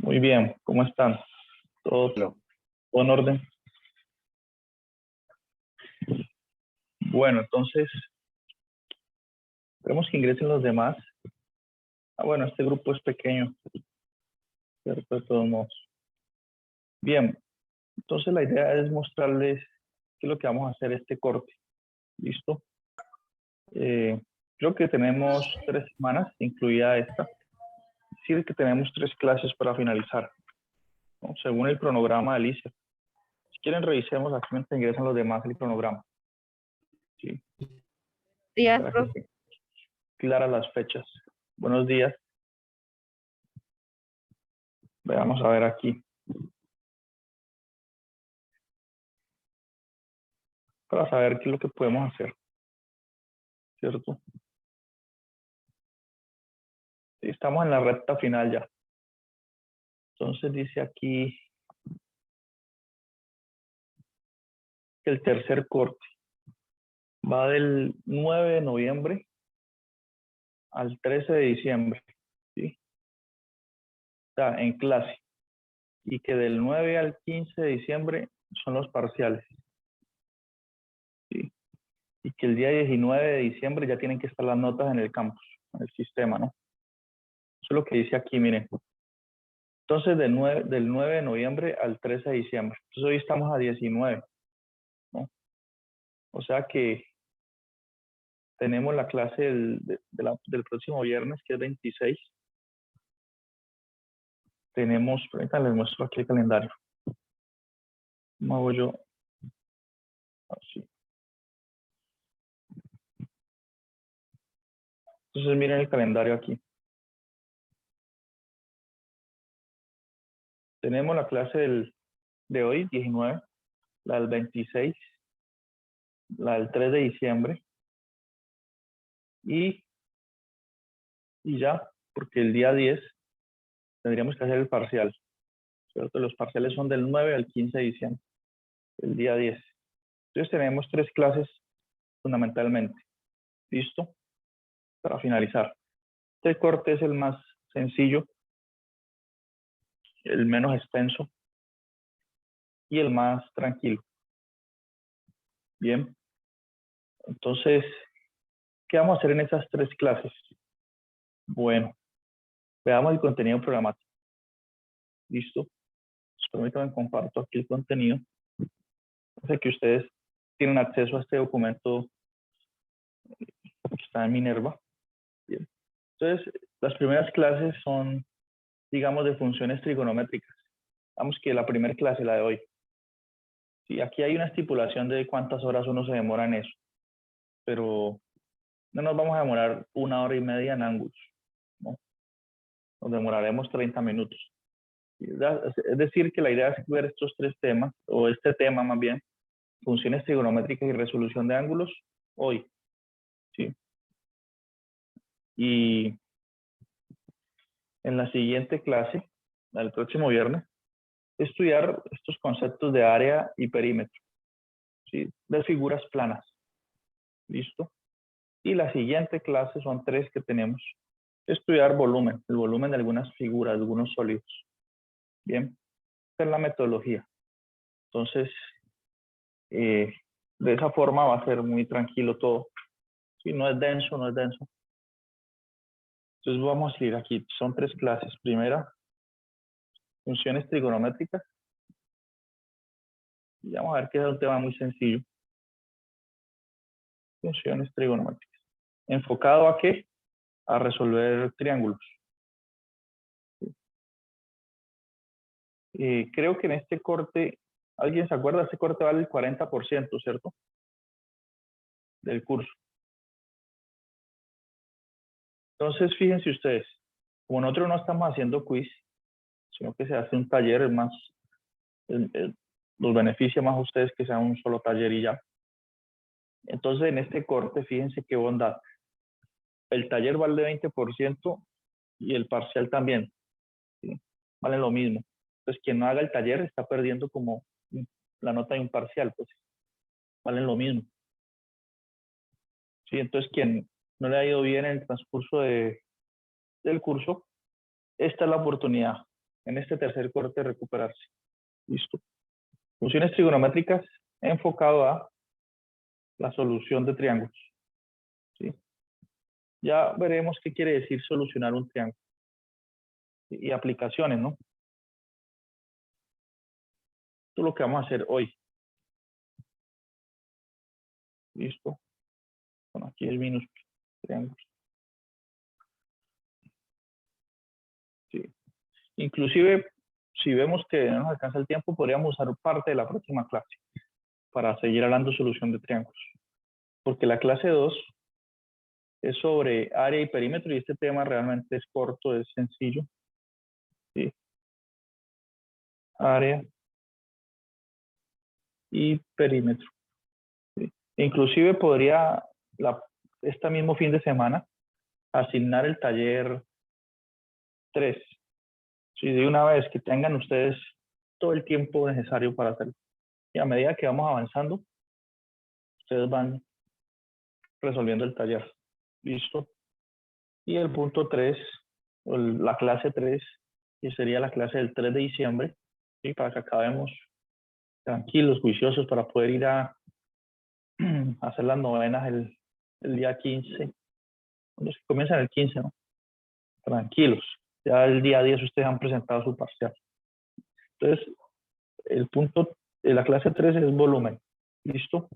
Muy bien, ¿cómo están? ¿Todo, No. todo en orden? Bueno, entonces, esperemos que ingresen los demás. Bueno, este grupo es pequeño, ¿cierto? De todos modos. Bien, entonces la idea es mostrarles qué es lo que vamos a hacer este corte. ¿Listo? Creo que tenemos 3 semanas, incluida esta. Es decir, que tenemos 3 clases para finalizar, ¿no? Según el cronograma de Alicia. Si quieren, revisemos aquí mientras ingresan los demás el cronograma. ¿Sí? Días, Para que profe. estén claras las fechas. Buenos días. Veamos a ver aquí. Para saber qué es lo que podemos hacer. ¿Cierto? Estamos en la recta final ya. Entonces dice aquí que el tercer corte va del 9 de noviembre al 13 de diciembre. ¿Sí? Está en clase. Y que del 9 al 15 de diciembre son los parciales. ¿Sí? Y que el día 19 de diciembre ya tienen que estar las notas en el campus, en el sistema, ¿no? Eso es lo que dice aquí, miren. Entonces, del 9 de noviembre al 13 de diciembre. Entonces, hoy estamos a 19, ¿no? O sea que tenemos la clase del próximo viernes, que es 26. Tenemos, ahorita les muestro aquí el calendario. ¿Cómo hago yo? Así. Entonces, miren el calendario aquí. Tenemos la clase de hoy, 19, la del 26, la del 3 de diciembre. Y ya, porque el día 10 tendríamos que hacer el parcial. ¿Cierto? Los parciales son del 9 al 15 de diciembre, el día 10. Entonces tenemos 3 clases fundamentalmente. ¿Listo? Para finalizar. Este corte es el más sencillo, el menos extenso y el más tranquilo. Bien. Entonces, ¿qué vamos a hacer en esas 3 clases? Bueno, veamos el contenido programático. ¿Listo? Pues permítanme comparto aquí el contenido. Sé que ustedes tienen acceso a este documento que está en Minerva. Bien. Entonces, las primeras clases son, digamos, de funciones trigonométricas. Vamos que la primera clase, la de hoy. Sí, aquí hay una estipulación de cuántas horas uno se demora en eso, pero no nos vamos a demorar 1 hora y media en ángulos, ¿no? Nos demoraremos 30 minutos. Es decir, que la idea es ver estos 3 temas, o este tema más bien, funciones trigonométricas y resolución de ángulos, hoy. ¿Sí? Y en la siguiente clase, el próximo viernes, estudiar estos conceptos de área y perímetro, ¿sí? De figuras planas. ¿Listo? Y la siguiente clase son 3 que tenemos. Estudiar volumen, el volumen de algunas figuras, de algunos sólidos. Bien, esta es la metodología. Entonces, de esa forma va a ser muy tranquilo todo. Sí, no es denso, no es denso. Entonces vamos a ir aquí. Son 3 clases. Primera, funciones trigonométricas. Y vamos a ver que es un tema muy sencillo. Funciones trigonométricas. ¿Enfocado a qué? A resolver triángulos. Creo que en este corte, ¿alguien se acuerda? Este corte vale el 40%, ¿cierto? Del curso. Entonces, fíjense ustedes, como nosotros no estamos haciendo quiz, sino que se hace un taller, es más, los beneficia más a ustedes que sea un solo taller y ya. Entonces, en este corte, fíjense qué bondad. El taller vale 20% y el parcial también. ¿Sí? Vale lo mismo. Entonces, quien no haga el taller está perdiendo como la nota de un parcial, pues valen lo mismo. ¿Sí? Entonces, quien no le ha ido bien en el transcurso del curso, esta es la oportunidad. en este tercer corte recuperarse. Listo. Funciones trigonométricas enfocado a la solución de triángulos. ¿Sí? Ya veremos qué quiere decir solucionar un triángulo. Y aplicaciones, ¿no? Esto es lo que vamos a hacer hoy. Listo. Bueno, aquí el minus triángulos. Sí. Inclusive, si vemos que no nos alcanza el tiempo, podríamos usar parte de la próxima clase para seguir hablando de solución de triángulos. Porque la clase 2 es sobre área y perímetro y este tema realmente es corto, es sencillo. ¿Sí? Área y perímetro. ¿Sí? Inclusive podría, este mismo fin de semana, asignar el taller 3. Si de una vez que tengan ustedes todo el tiempo necesario para hacerlo. Y a medida que vamos avanzando, ustedes van resolviendo el taller. ¿Listo? Y el punto 3, la clase 3, que sería la clase del 3 de diciembre, ¿sí? Para que acabemos tranquilos, juiciosos, para poder ir a hacer las novenas el día 15. Cuando se comienzan el 15, ¿no? Tranquilos. Ya el día 10 ustedes han presentado su parcial. Entonces, el punto de la clase 3 es volumen. ¿Listo?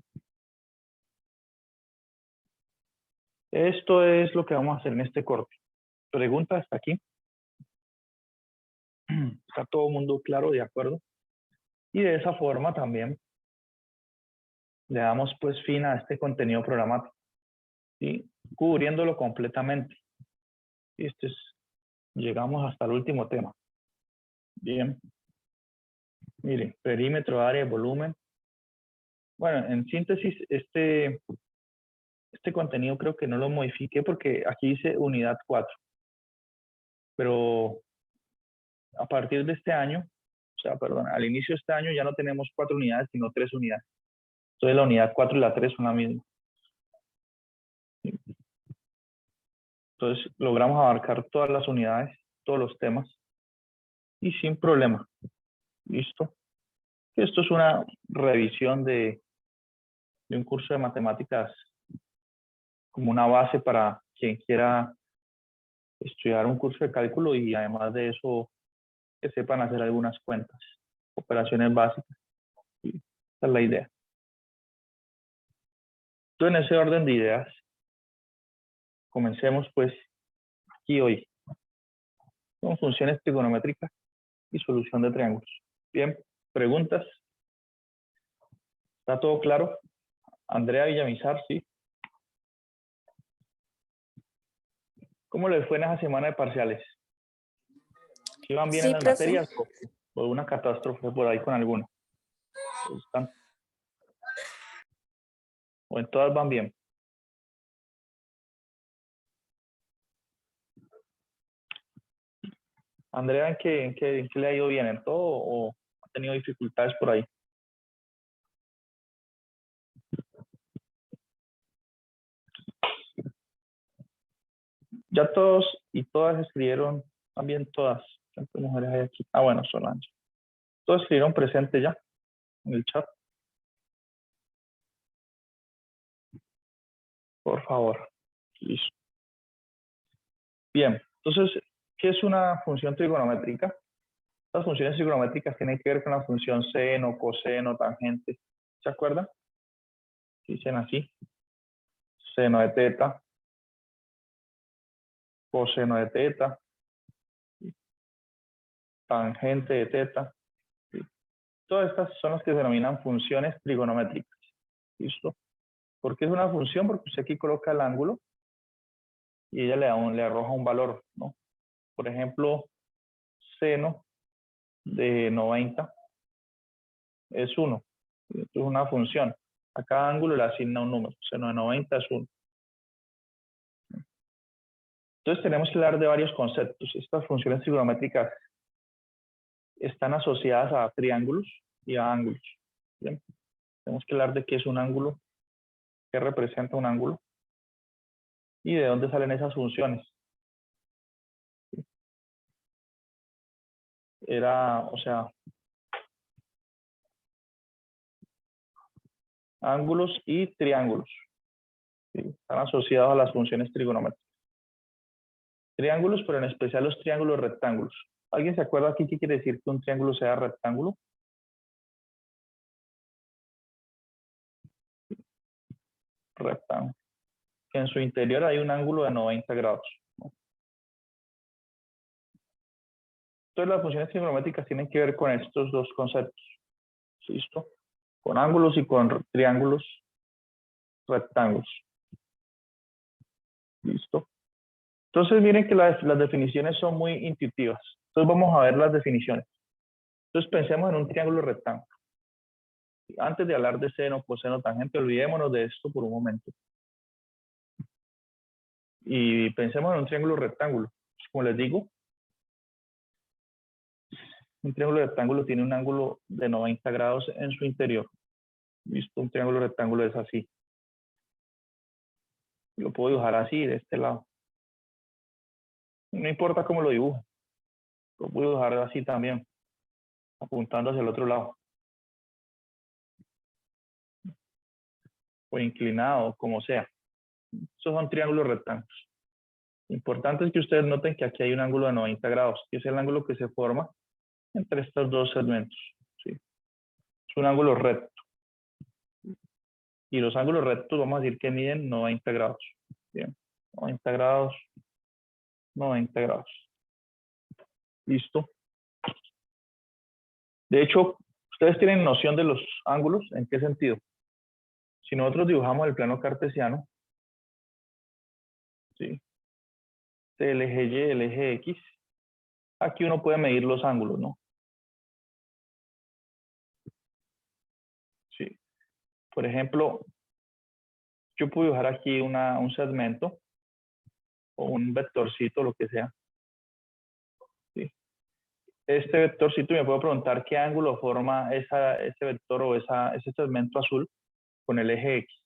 Esto es lo que vamos a hacer en este corte. Pregunta hasta aquí. ¿Está todo el mundo claro, de acuerdo? Y de esa forma también le damos pues fin a este contenido programático, ¿sí? Cubriéndolo completamente. Y llegamos hasta el último tema. Bien. Miren, perímetro, área, volumen. Bueno, en síntesis, este contenido creo que no lo modifiqué porque aquí dice unidad 4. Pero a partir de este año, o sea, perdón, al inicio de este año ya no tenemos 4 unidades, sino 3 unidades. Entonces la unidad 4 y la 3 son la misma. Entonces logramos abarcar todas las unidades, todos los temas y sin problema. ¿Listo? Esto es una revisión de un curso de matemáticas como una base para quien quiera estudiar un curso de cálculo y además de eso que sepan hacer algunas cuentas, operaciones básicas. ¿Sí? Esa es la idea. Entonces, en ese orden de ideas, comencemos pues aquí hoy con funciones trigonométricas y solución de triángulos. Bien, preguntas. ¿Está todo claro? Andrea Villamizar, sí. ¿Cómo les fue en esa semana de parciales? ¿Iban bien en Sí, las profe. materias o una catástrofe por ahí con alguna? ¿O en todas van bien? Andrea, ¿en qué le ha ido bien? ¿En todo o ha tenido dificultades por ahí? Ya todos y todas escribieron, también todas. ¿Cuántas mujeres hay aquí? Ah, bueno, Solange. Todos escribieron presente ya en el chat. Por favor. Listo. Bien, entonces, ¿qué es una función trigonométrica? Las funciones trigonométricas tienen que ver con la función seno, coseno, tangente. ¿Se acuerdan? Dicen así. Seno de teta, coseno de teta, tangente de teta. Todas estas son las que se denominan funciones trigonométricas. ¿Listo? ¿Por qué es una función? Porque usted aquí coloca el ángulo y ella le arroja un valor, ¿no? Por ejemplo, seno de 90 es 1. Esto es una función. A cada ángulo le asigna un número. Seno de 90 es 1. Entonces tenemos que hablar de varios conceptos. Estas funciones trigonométricas están asociadas a triángulos y a ángulos. ¿Bien? Tenemos que hablar de qué es un ángulo, qué representa un ángulo y de dónde salen esas funciones. era, o sea, ángulos y triángulos. ¿Sí? Están asociados a las funciones trigonométricas. Triángulos, pero en especial los triángulos rectángulos. ¿Alguien se acuerda aquí qué quiere decir que un triángulo sea rectángulo? Rectángulo. Que en su interior hay un ángulo de 90 grados. ¿No? Entonces las funciones trigonométricas tienen que ver con estos dos conceptos. ¿Listo? Con ángulos y con triángulos rectángulos. ¿Listo? Entonces miren que las definiciones son muy intuitivas. Entonces vamos a ver las definiciones. Entonces pensemos en un triángulo rectángulo. Antes de hablar de seno, coseno, tangente, olvidémonos de esto por un momento. Y pensemos en un triángulo rectángulo. Como les digo, un triángulo rectángulo tiene un ángulo de 90 grados en su interior. ¿Listo? Un triángulo rectángulo es así. Lo puedo dibujar así, de este lado. No importa cómo lo dibujo. Lo puedo dibujar así también, apuntando hacia el otro lado. O inclinado, como sea. Estos son triángulos rectángulos. Importante es que ustedes noten que aquí hay un ángulo de 90 grados, que es el ángulo que se forma entre estos dos segmentos. ¿Sí? Es un ángulo recto. Y los ángulos rectos vamos a decir que miden 90 grados. Bien, 90 grados, 90 grados. ¿Listo? De hecho, ustedes tienen noción de los ángulos, ¿en qué sentido? Si nosotros dibujamos el plano cartesiano, ¿sí? El eje Y, el eje X, aquí uno puede medir los ángulos, ¿no? Sí. Por ejemplo, yo puedo dibujar aquí un segmento o un vectorcito, lo que sea. ¿Sí? Este vectorcito me puedo preguntar qué ángulo forma ese vector o ese segmento azul con el eje X.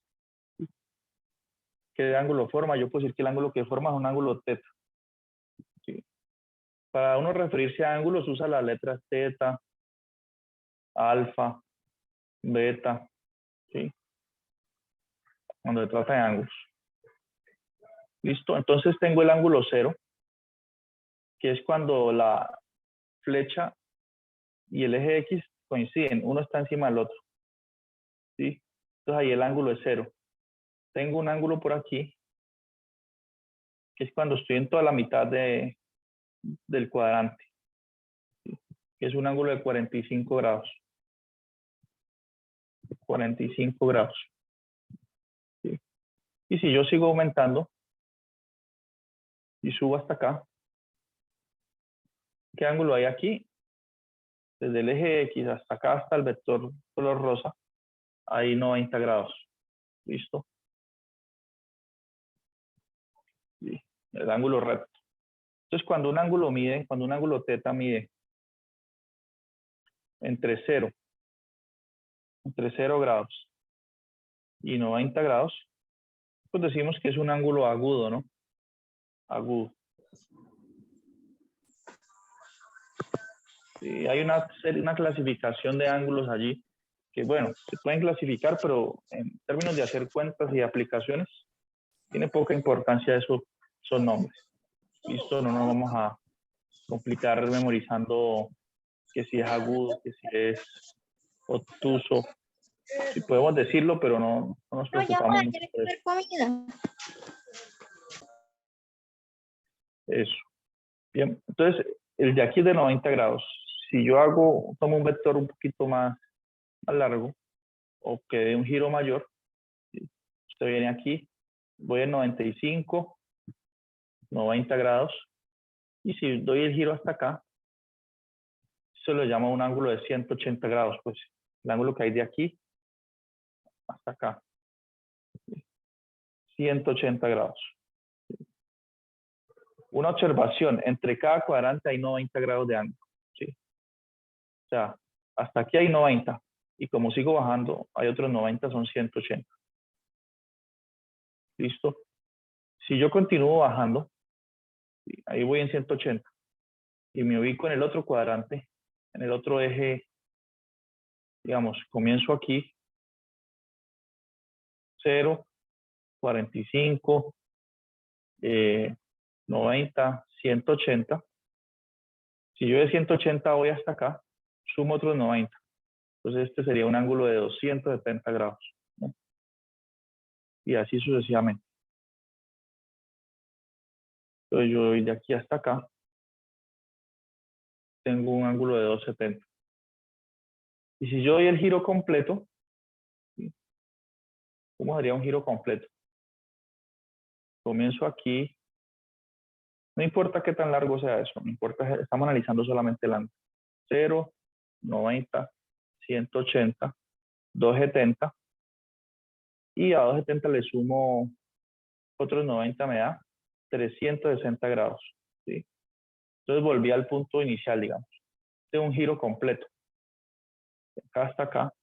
¿Qué ángulo forma? Yo puedo decir que el ángulo que forma es un ángulo teta. ¿Sí? Para uno referirse a ángulos usa las letras teta, alfa, beta, ¿sí? Cuando se trata de ángulos. ¿Listo? Entonces tengo el ángulo cero, que es cuando la flecha y el eje X coinciden, uno está encima del otro. ¿Sí? Entonces ahí el ángulo es cero. Tengo un ángulo por aquí, que es cuando estoy en toda la mitad del cuadrante, ¿sí? Que es un ángulo de 45 grados. 45 grados. ¿Sí? Y si yo sigo aumentando y subo hasta acá, ¿qué ángulo hay aquí? Desde el eje X hasta acá, hasta el vector color rosa, hay 90 grados. ¿Listo? Sí. El ángulo recto. Entonces, cuando un ángulo teta mide entre 0 grados y 90 grados, pues decimos que es un ángulo agudo, ¿no? Agudo. Sí, hay una clasificación de ángulos allí que, bueno, se pueden clasificar, pero en términos de hacer cuentas y aplicaciones, tiene poca importancia esos nombres. Listo, no nos vamos a complicar memorizando que si es agudo, que si es obtuso. Sí podemos decirlo, pero no nos preocupamos mucho por eso. Eso. Bien, entonces, el de aquí es de 90 grados. Si yo tomo un vector un poquito más largo, o que dé un giro mayor, usted viene aquí, voy en 95, 90 grados, y si doy el giro hasta acá, se lo llama un ángulo de 180 grados, pues el ángulo que hay de aquí hasta acá, 180 grados. Una observación, entre cada cuadrante hay 90 grados de ángulo, ¿sí? O sea, hasta aquí hay 90, y como sigo bajando, hay otros 90, son 180. ¿Listo? Si yo continúo bajando, ahí voy en 180, y me ubico en el otro cuadrante, En el otro eje, digamos, comienzo aquí, 0, 45, 90, 180. Si yo de 180 voy hasta acá, sumo otros 90. Entonces este sería un ángulo de 270 grados, ¿no? Y así sucesivamente. Entonces yo voy de aquí hasta acá, tengo un ángulo de 270. Y si yo doy el giro completo, ¿sí? ¿Cómo sería un giro completo? Comienzo aquí, no importa qué tan largo sea eso, no importa, estamos analizando solamente el ángulo. 0, 90, 180, 270, y a 270 le sumo otros 90, me da 360 grados, ¿sí? Entonces volví al punto inicial, digamos, de un giro completo. De acá hasta acá,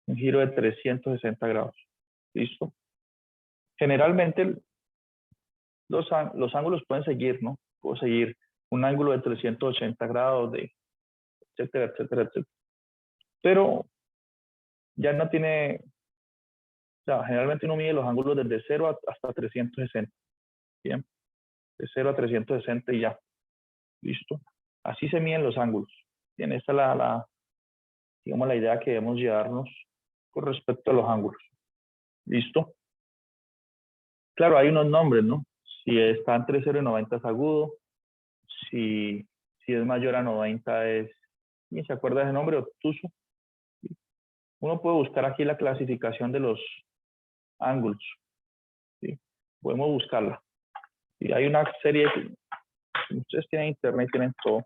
un giro de 360 grados. ¿Listo? Generalmente los ángulos pueden seguir, ¿no? Puedo seguir un ángulo de 380 grados, etcétera, etcétera, etcétera. Pero ya no tiene, o sea, generalmente uno mide los ángulos desde 0 hasta 360. Bien, de 0 a 360 y ya. Listo. Así se miden los ángulos. Bien, esta es digamos, la idea que debemos llevarnos con respecto a los ángulos. ¿Listo? Claro, hay unos nombres, ¿no? Si está entre 0 y 90 es agudo. Si es mayor a 90 es, ¿quién se acuerda de ese nombre? Obtuso. Uno puede buscar aquí la clasificación de los ángulos, ¿sí? Podemos buscarla. Y hay una serie, si ustedes tienen internet, tienen todo.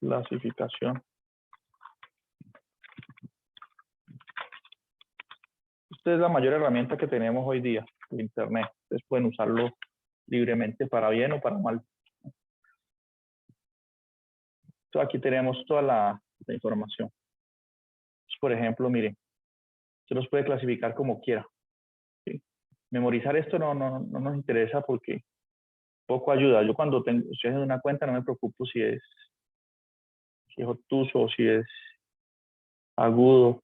Clasificación. Esta es la mayor herramienta que tenemos hoy día, el internet. Ustedes pueden usarlo libremente para bien o para mal. Entonces, aquí tenemos toda la información. Por ejemplo, miren, se los puede clasificar como quiera, ¿sí? Memorizar esto no nos interesa porque poco ayuda. Yo cuando estoy haciendo una cuenta no me preocupo si es obtuso o si es agudo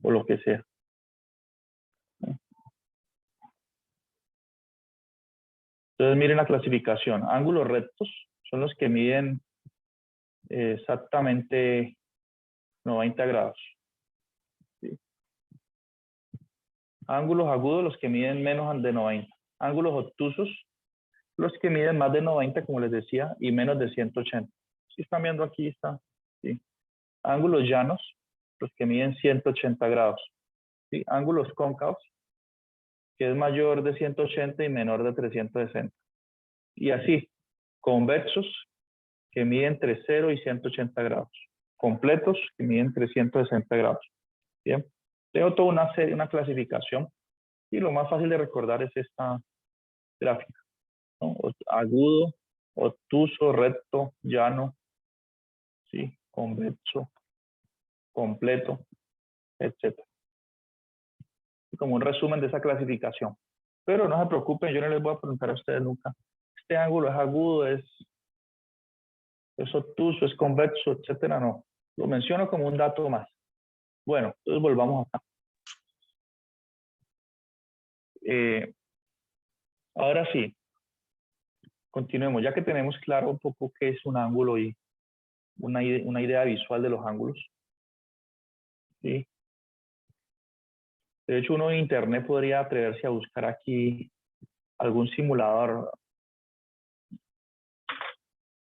o lo que sea. Entonces miren la clasificación. Ángulos rectos son los que miden exactamente 90 grados. ¿Sí? Ángulos agudos los que miden menos de 90. Ángulos obtusos los que miden más de 90, como les decía, y menos de 180. Si están viendo aquí, está. ¿Sí? Ángulos llanos, los que miden 180 grados. ¿Sí? Ángulos cóncavos, que es mayor de 180 y menor de 360. Y así, convexos, que miden entre 0 y 180 grados. Completos, que miden 360 grados. Bien. Tengo toda una serie, una clasificación. Y lo más fácil de recordar es esta gráfica, ¿no? Agudo, obtuso, recto, llano, ¿sí? Convexo, completo, etc. Como un resumen de esa clasificación. Pero no se preocupen, yo no les voy a preguntar a ustedes nunca. Este ángulo es agudo, es obtuso, es convexo, etcétera. No. Lo menciono como un dato más. Bueno, entonces volvamos acá. Ahora sí, continuemos. Ya que tenemos claro un poco qué es un ángulo y una idea visual de los ángulos, ¿sí? De hecho, uno en internet podría atreverse a buscar aquí algún simulador.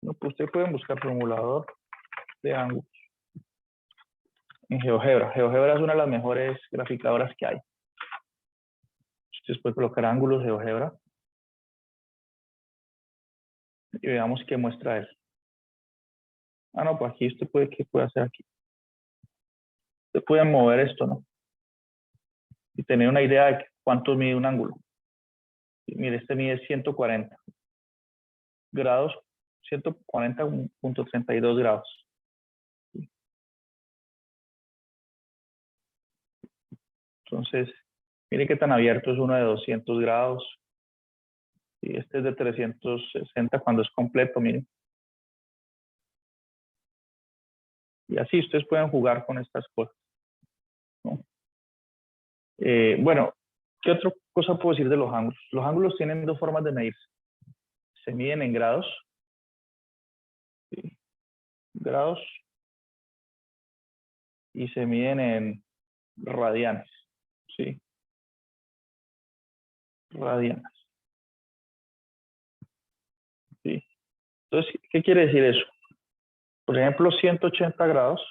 No, pues ustedes pueden buscar simulador de ángulos en GeoGebra. GeoGebra es una de las mejores graficadoras que hay. Ustedes pueden colocar ángulos GeoGebra y veamos qué muestra eso. Ah, no, pues aquí usted puede, ¿qué puede hacer aquí? Usted puede mover esto, ¿no? Y tener una idea de cuánto mide un ángulo. Y mire, este mide 140 grados, 140.32 grados. Entonces, mire qué tan abierto es uno de 200 grados. Y este es de 360 cuando es completo, miren. Y así ustedes pueden jugar con estas cosas, ¿no? Bueno, ¿qué otra cosa puedo decir de los ángulos? Los ángulos tienen dos formas de medirse. Se miden en grados, ¿sí? Grados, y se miden en radianes, ¿sí? Radianes, ¿sí? Entonces, ¿qué quiere decir eso? Por ejemplo, 180 grados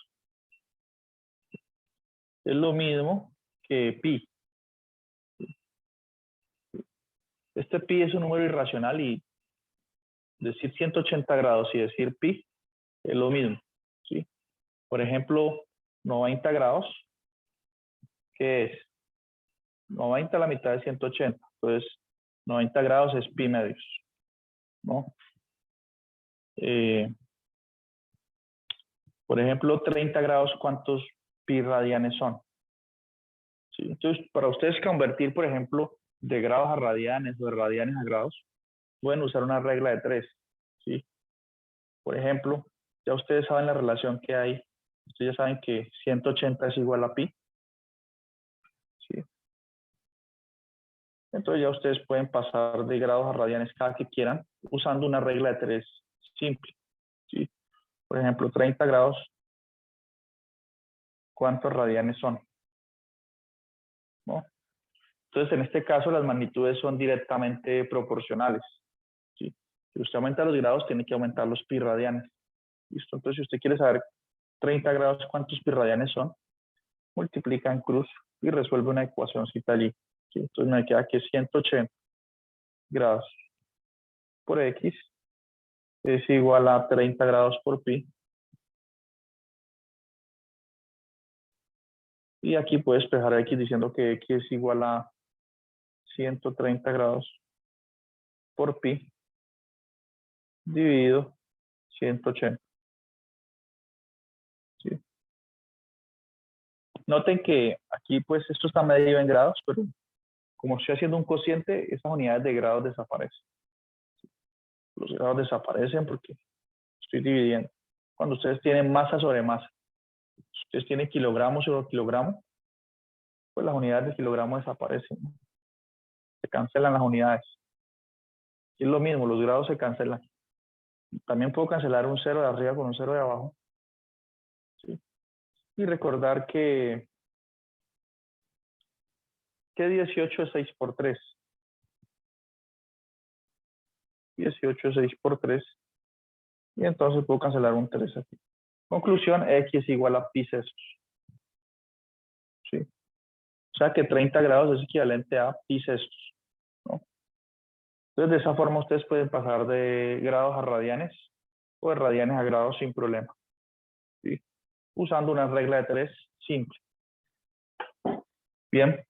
es lo mismo que pi. Este pi es un número irracional y decir 180 grados y decir pi es lo mismo, ¿sí? Por ejemplo, 90 grados, ¿qué es? 90 a la mitad de 180. Entonces, 90 grados es pi medios, ¿no? Por ejemplo, 30 grados, ¿cuántos pi radianes son? ¿Sí? Entonces, para ustedes convertir, por ejemplo, de grados a radianes o de radianes a grados, pueden usar una regla de 3, ¿sí? Por ejemplo, ya ustedes saben la relación que hay. Ustedes ya saben que 180 es igual a pi, ¿sí? Entonces ya ustedes pueden pasar de grados a radianes cada que quieran usando una regla de 3 simple, ¿sí? Por ejemplo, 30 grados, ¿cuántos radianes son? ¿No? Entonces, en este caso, las magnitudes son directamente proporcionales, ¿sí? Si usted aumenta los grados, tiene que aumentar los pi radianes. ¿Listo? Entonces, si usted quiere saber 30 grados cuántos pi radianes son, multiplica en cruz y resuelve una ecuacióncita allí, ¿sí? Entonces, me queda que 180 grados por x es igual a 30 grados por pi. Y aquí puedes despejar x diciendo que x es igual a 130 grados por pi dividido 180. ¿Sí? Noten que aquí pues esto está medido en grados, pero como estoy haciendo un cociente, esas unidades de grados desaparecen. Los grados desaparecen porque estoy dividiendo. Cuando ustedes tienen masa sobre masa, si ustedes tienen kilogramos sobre kilogramo, pues las unidades de kilogramo desaparecen, ¿no? Se cancelan las unidades. Y es lo mismo, los grados se cancelan. También puedo cancelar un 0 de arriba con un 0 de abajo, ¿sí? Y recordar que 18 es 6 por 3. 18 es 6 por 3. Y entonces puedo cancelar un 3 aquí. Conclusión, x es igual a pi sextos, ¿sí? O sea que 30 grados es equivalente a pi sextos, ¿no? Entonces, de esa forma ustedes pueden pasar de grados a radianes o de radianes a grados sin problema, ¿sí? Usando una regla de 3 simple. Bien,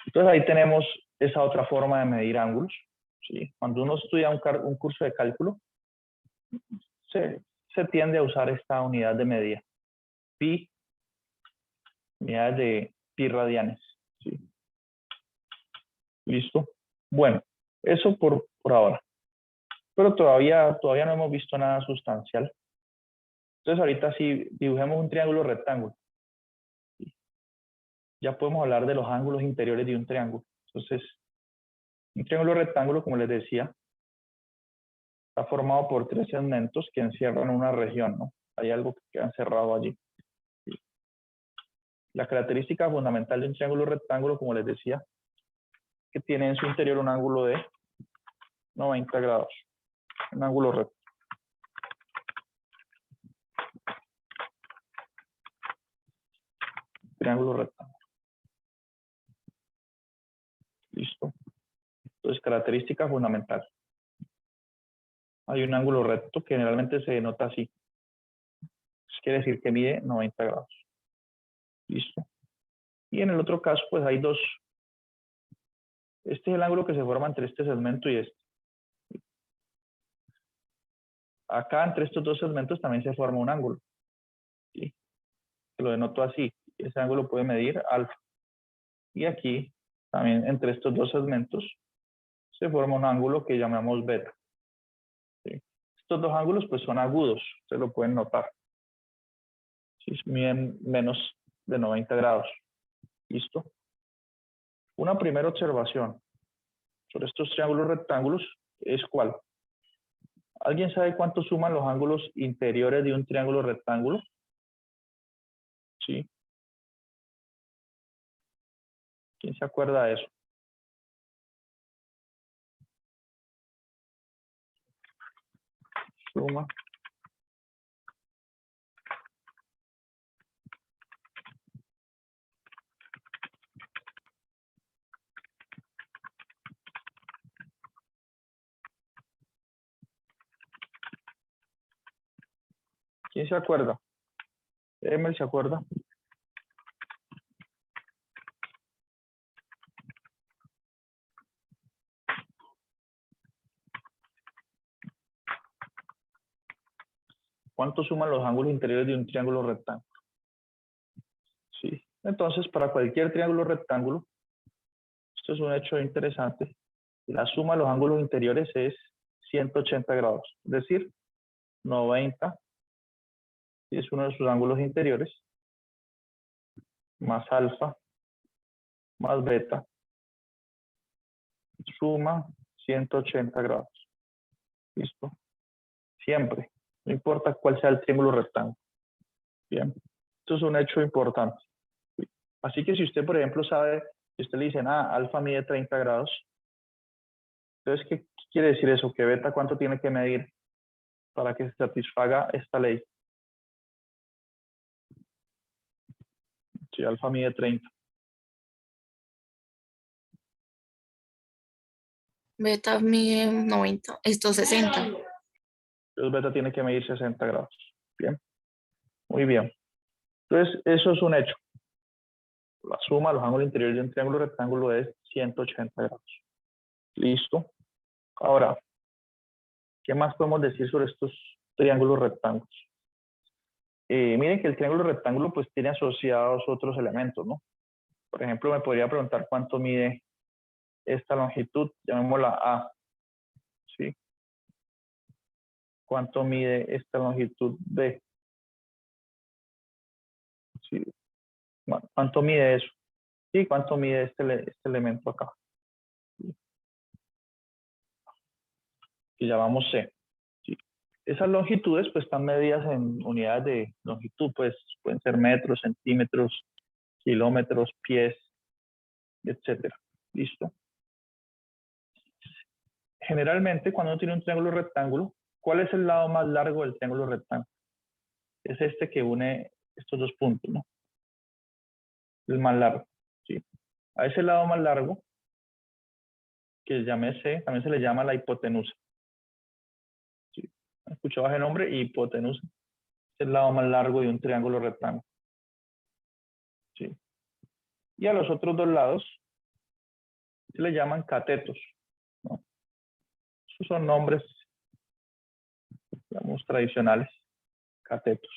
entonces ahí tenemos esa otra forma de medir ángulos, ¿sí? Cuando uno estudia un curso de cálculo, se tiende a usar esta unidad de medida, pi, unidades de pi radianes, ¿sí? ¿Listo? Bueno, eso por ahora. Pero todavía no hemos visto nada sustancial. Entonces ahorita sí dibujemos un triángulo rectángulo. Ya podemos hablar de los ángulos interiores de un triángulo. Entonces, un triángulo rectángulo, como les decía, está formado por 3 segmentos que encierran una región, ¿no? Hay algo que queda encerrado allí. La característica fundamental de un triángulo rectángulo, como les decía, que tiene en su interior un ángulo de 90 grados. Un ángulo recto. Triángulo rectángulo. Listo. Entonces, característica fundamental. Hay un ángulo recto que generalmente se denota así. Eso quiere decir que mide 90 grados. Listo. Y en el otro caso, pues hay dos. Este es el ángulo que se forma entre este segmento y este. Acá entre estos dos segmentos también se forma un ángulo, ¿sí? Que lo denoto así. Ese ángulo puede medir alfa. Y aquí, también entre estos dos segmentos, se forma un ángulo que llamamos beta. ¿Sí? Estos dos ángulos pues son agudos, se lo pueden notar. ¿Sí? Miden menos de 90 grados. ¿Listo? Una primera observación sobre estos triángulos rectángulos es ¿cuál? ¿Alguien sabe cuánto suman los ángulos interiores de un triángulo rectángulo? ¿Sí? ¿Quién se acuerda de eso? Suma. ¿Quién se acuerda? Emel se acuerda. ¿Cuánto suman los ángulos interiores de un triángulo rectángulo? Sí. Entonces, para cualquier triángulo rectángulo, esto es un hecho interesante, la suma de los ángulos interiores es 180 grados, es decir, 90 es uno de sus ángulos interiores, más alfa, más beta, suma 180 grados. ¿Listo? Siempre, no importa cuál sea el triángulo rectángulo. Bien, esto es un hecho importante. Así que si usted, por ejemplo, sabe, si usted le dice, alfa mide 30 grados, entonces, ¿qué quiere decir eso? Que beta, ¿cuánto tiene que medir para que se satisfaga esta ley? Si alfa mide 30. Beta mide 90, esto 60. Entonces, beta tiene que medir 60 grados. Bien, muy bien. Entonces, eso es un hecho. La suma de los ángulos interiores de un triángulo rectángulo es 180 grados. Listo. Ahora, ¿qué más podemos decir sobre estos triángulos rectángulos? Miren que el triángulo rectángulo pues tiene asociados otros elementos, ¿no? Por ejemplo, me podría preguntar cuánto mide esta longitud, llamémosla A, ¿sí? ¿Cuánto mide esta longitud B? ¿Sí? ¿Cuánto mide eso? ¿Sí? ¿Cuánto mide este elemento acá? ¿Sí? Que llamamos C. ¿Sí? Esas longitudes pues están medidas en unidades de longitud, pues pueden ser metros, centímetros, kilómetros, pies, etcétera. ¿Listo? Generalmente cuando uno tiene un triángulo rectángulo, ¿cuál es el lado más largo del triángulo rectángulo? Es este que une estos dos puntos, ¿no? El más largo, ¿sí? A ese lado más largo, que llame C, también se le llama la hipotenusa. ¿Sí? ¿Han escuchado ese nombre? Hipotenusa. Es el lado más largo de un triángulo rectángulo. ¿Sí? Y a los otros dos lados se le llaman catetos, ¿no? Esos son nombres, digamos, tradicionales. Catetos.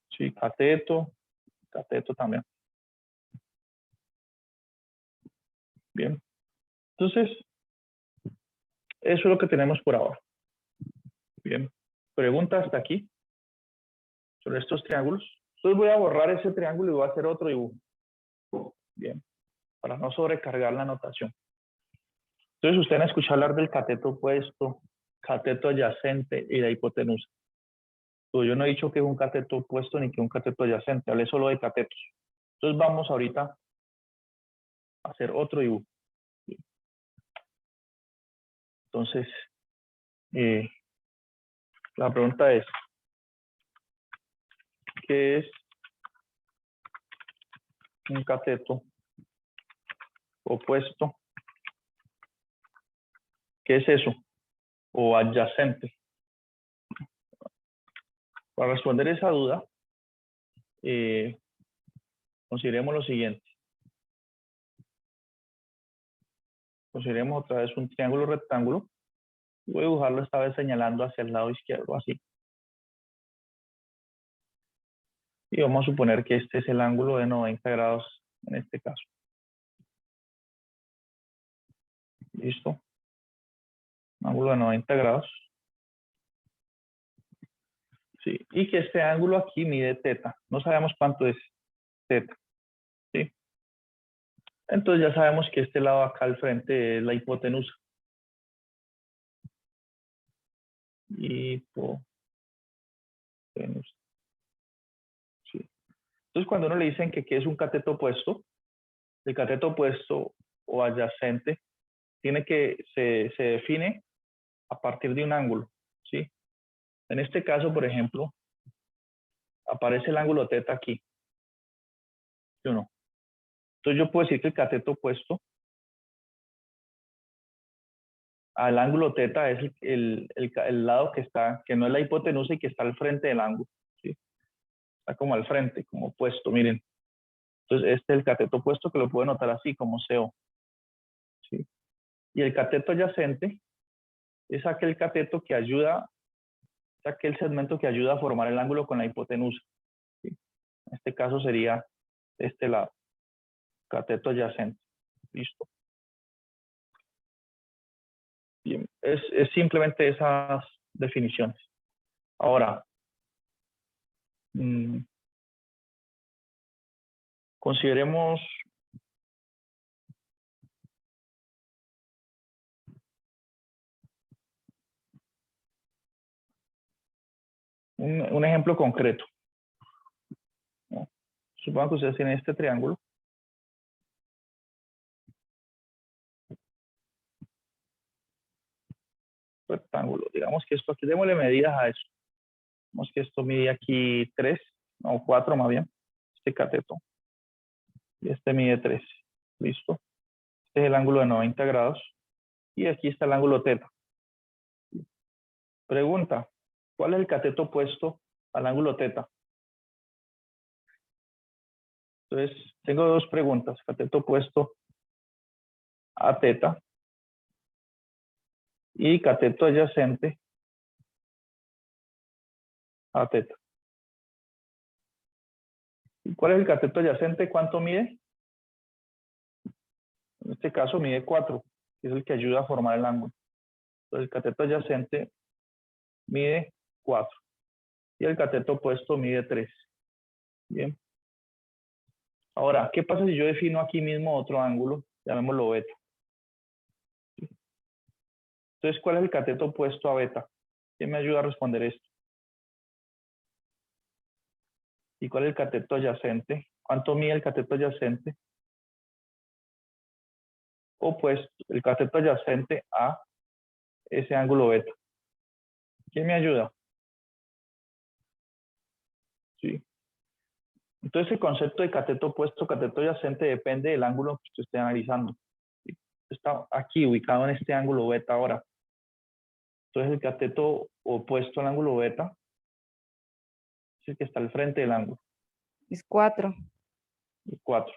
Sí, cateto también. Bien. Entonces, eso es lo que tenemos por ahora. Bien. Pregunta hasta aquí sobre estos triángulos. Entonces voy a borrar ese triángulo y voy a hacer otro dibujo. Bien. Para no sobrecargar la notación. Entonces, ustedes han escuchado hablar del cateto opuesto, cateto adyacente y la hipotenusa. Pues yo no he dicho que es un cateto opuesto ni que un cateto adyacente, hablé solo de catetos. Entonces vamos ahorita a hacer otro dibujo. Entonces, la pregunta es, ¿qué es un cateto opuesto? ¿Qué es eso? O adyacente. Para responder esa duda, consideremos lo siguiente. Consideremos otra vez un triángulo rectángulo. Voy a dibujarlo esta vez señalando hacia el lado izquierdo, así. Y vamos a suponer que este es el ángulo de 90 grados en este caso. ¿Listo? Ángulo de 90 grados. Sí. Y que este ángulo aquí mide teta. No sabemos cuánto es teta. ¿Sí? Entonces ya sabemos que este lado acá al frente es la hipotenusa. Hipotenusa. Sí. Entonces cuando uno le dicen que ¿qué es un cateto opuesto? El cateto opuesto o adyacente tiene que se define a partir de un ángulo. ¿Sí? En este caso, por ejemplo, aparece el ángulo teta aquí. ¿Sí o no? Entonces yo puedo decir que el cateto opuesto al ángulo teta es el lado que no es la hipotenusa y que está al frente del ángulo. ¿Sí? Está como al frente, como opuesto, miren. Entonces este es el cateto opuesto que lo puedo notar así como CO. ¿Sí? Y el cateto adyacente es aquel cateto que ayuda, es aquel segmento que ayuda a formar el ángulo con la hipotenusa. ¿Sí? En este caso sería este lado, cateto adyacente. ¿Listo? Bien. Es simplemente esas definiciones. Ahora, consideremos un ejemplo concreto, ¿no? Supongo que ustedes tienen este triángulo. Rectángulo. Digamos que esto aquí, démosle medidas a eso. Digamos que esto mide aquí 3, o 4 más bien, este cateto. Y este mide 3. ¿Listo? Este es el ángulo de 90 grados. Y aquí está el ángulo teta. Pregunta, ¿cuál es el cateto opuesto al ángulo teta? Entonces, tengo dos preguntas. Cateto opuesto a teta y cateto adyacente a teta. ¿Y cuál es el cateto adyacente? ¿Cuánto mide? En este caso mide 4, que es el que ayuda a formar el ángulo. Entonces, el cateto adyacente mide 4 y el cateto opuesto mide 3. Bien. Ahora, ¿qué pasa si yo defino aquí mismo otro ángulo? Llamémoslo beta. Entonces, ¿cuál es el cateto opuesto a beta? ¿Quién me ayuda a responder esto? ¿Y cuál es el cateto adyacente? ¿Cuánto mide el cateto adyacente? Opuesto, el cateto adyacente a ese ángulo beta. ¿Quién me ayuda? Sí. Entonces, el concepto de cateto opuesto, cateto adyacente, depende del ángulo que usted esté analizando. ¿Sí? Está aquí, ubicado en este ángulo beta ahora. Entonces, el cateto opuesto al ángulo beta es el que está al frente del ángulo. Es 4. El 4.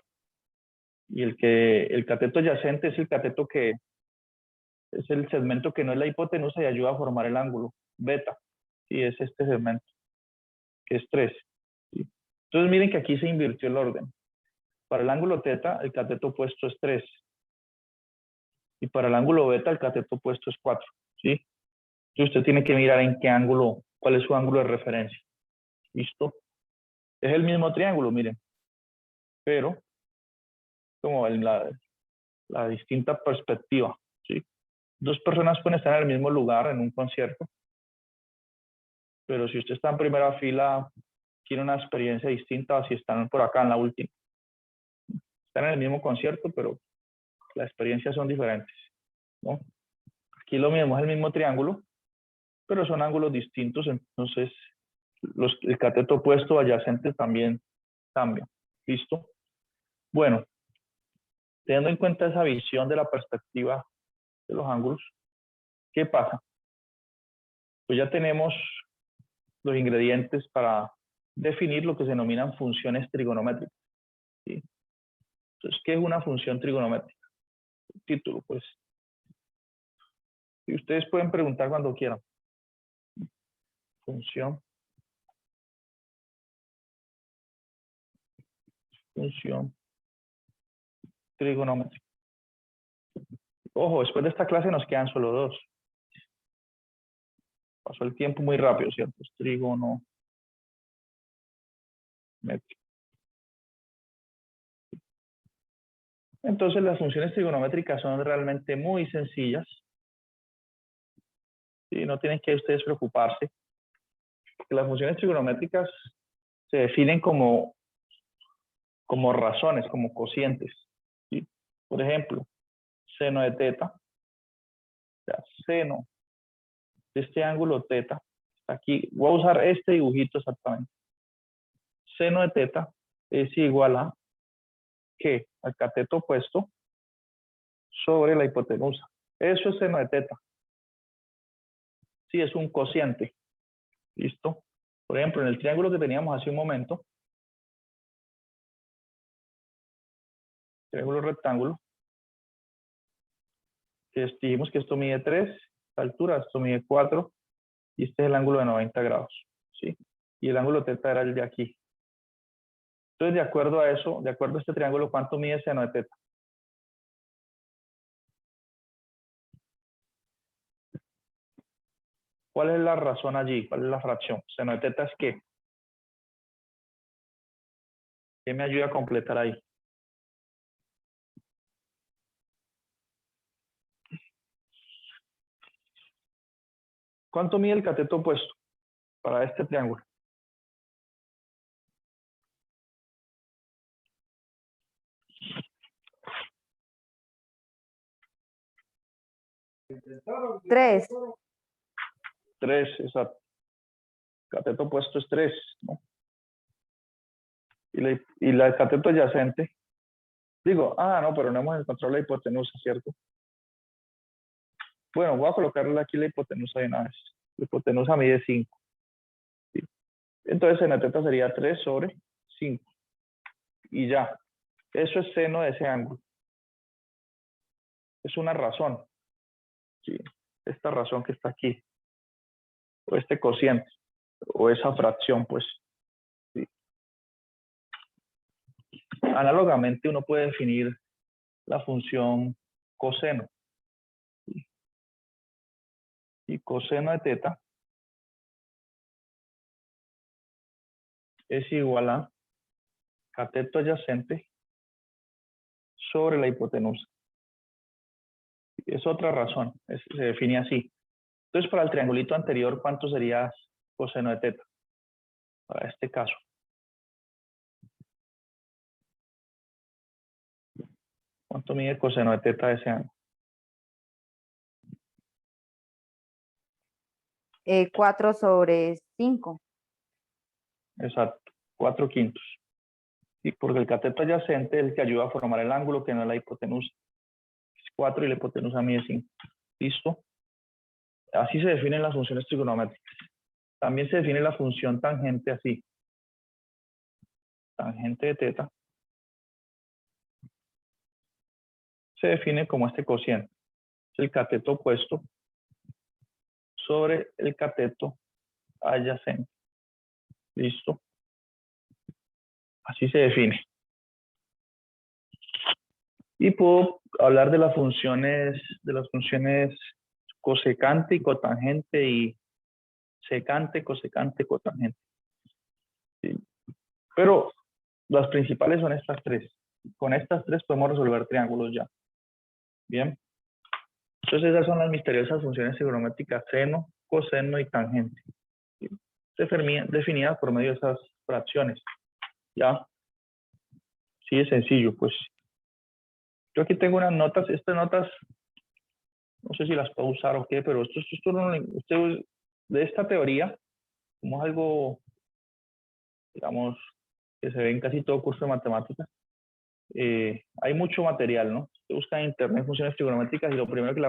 Y el cateto adyacente es el cateto que es el segmento que no es la hipotenusa y ayuda a formar el ángulo beta. Y es este segmento, que es 3. ¿Sí? Entonces, miren que aquí se invirtió el orden. Para el ángulo teta, el cateto opuesto es 3. Y para el ángulo beta, el cateto opuesto es 4. ¿Sí? Entonces, usted tiene que mirar en qué ángulo, cuál es su ángulo de referencia. ¿Listo? Es el mismo triángulo, miren. Pero, como en la distinta perspectiva. ¿Sí? Dos personas pueden estar en el mismo lugar en un concierto, pero si usted está en primera fila, tiene una experiencia distinta a si están por acá en la última. Están en el mismo concierto, pero las experiencias son diferentes, ¿no? Aquí lo mismo, es el mismo triángulo, pero son ángulos distintos, entonces el cateto opuesto adyacente también cambia. ¿Listo? Bueno, teniendo en cuenta esa visión de la perspectiva de los ángulos, ¿qué pasa? Pues ya tenemos los ingredientes para definir lo que se denominan funciones trigonométricas. ¿Sí? Entonces, ¿qué es una función trigonométrica? El título, pues. Y ustedes pueden preguntar cuando quieran. Función función trigonométrica. Ojo, después de esta clase nos quedan solo dos. Pasó el tiempo muy rápido, ¿cierto? Es trigonométrica. Entonces las funciones trigonométricas son realmente muy sencillas. Y no tienen que ustedes preocuparse. Porque las funciones trigonométricas se definen como razones, como cocientes. ¿Sí? Por ejemplo, seno de teta, o sea, seno de este ángulo teta, aquí voy a usar este dibujito exactamente. Seno de teta es igual a ¿qué? Al cateto opuesto sobre la hipotenusa. Eso es seno de teta. Sí, es un cociente. ¿Listo? Por ejemplo, en el triángulo que teníamos hace un momento, triángulo rectángulo, que dijimos que esto mide 3, esta altura, esto mide 4, y este es el ángulo de 90 grados, ¿sí? Y el ángulo teta era el de aquí. Entonces, de acuerdo a eso, de acuerdo a este triángulo, ¿cuánto mide seno de teta? ¿Cuál es la razón allí? ¿Cuál es la fracción? Seno de teta es ¿qué? ¿Qué me ayuda a completar ahí? ¿Cuánto mide el cateto opuesto para este triángulo? Tres. 3, exacto. Cateto opuesto es 3, ¿no? Y el cateto adyacente, digo, no, pero no hemos encontrado la hipotenusa, ¿cierto? Bueno, voy a colocarle aquí la hipotenusa de una vez. La hipotenusa mide 5. ¿Sí? Entonces, seno de teta sería 3 sobre 5. Y ya. Eso es seno de ese ángulo. Es una razón. ¿Sí? Esta razón que está aquí. O este cociente. O esa fracción, pues. ¿Sí? Análogamente, uno puede definir la función coseno. ¿Sí? Y coseno de teta es igual a cateto adyacente sobre la hipotenusa. Es otra razón, se define así. Entonces, para el triangulito anterior, ¿cuánto sería coseno de teta? Para este caso. ¿Cuánto mide coseno de teta de ese ángulo? 4 sobre 5. Exacto, 4/5. Sí, porque el cateto adyacente es el que ayuda a formar el ángulo, que no es la hipotenusa. Es 4 y la hipotenusa mide 5. ¿Listo? Así se definen las funciones trigonométricas. También se define la función tangente así. Tangente de teta se define como este cociente. Es el cateto opuesto sobre el cateto adyacente. ¿Listo? Así se define. Y puedo hablar de las funciones cosecante y cotangente y secante, cosecante, cotangente. ¿Sí? Pero las principales son estas tres. Con estas tres podemos resolver triángulos ya. Bien. Entonces esas son las misteriosas funciones trigonométricas seno, coseno y tangente. ¿Sí? Definidas por medio de esas fracciones. ¿Ya? Sí, es sencillo, pues. Yo aquí tengo unas notas. Estas notas, no sé si las puedo usar o qué, pero esto de esta teoría, como es algo, digamos, que se ve en casi todo curso de matemáticas, hay mucho material, ¿no? Usted busca en internet funciones trigonométricas y lo primero que le